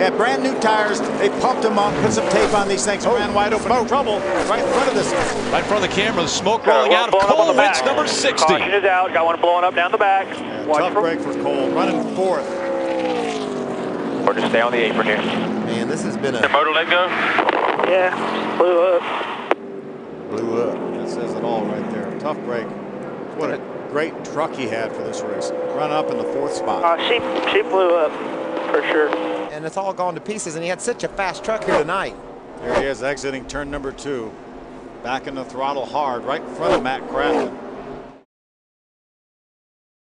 Had brand new tires. They pumped them up, put some tape on these things, ran wide open. Smoke. Trouble right in front of this. Right in front of the camera, the smoke rolling out of Cole Whitt's number 60. Caution is out. Got one blowing up down the back. Tough break for Cole, running fourth. Or just stay on the apron here. Man, this has been The motor let go? Yeah, blew up. blew up. That says it all right there. Tough break. What a great truck he had for this race. Run up in the fourth spot. She blew up, for sure. And it's all gone to pieces, and he had such a fast truck here tonight. There he is exiting turn number 2. Back in the throttle hard, right in front of Matt Crafton.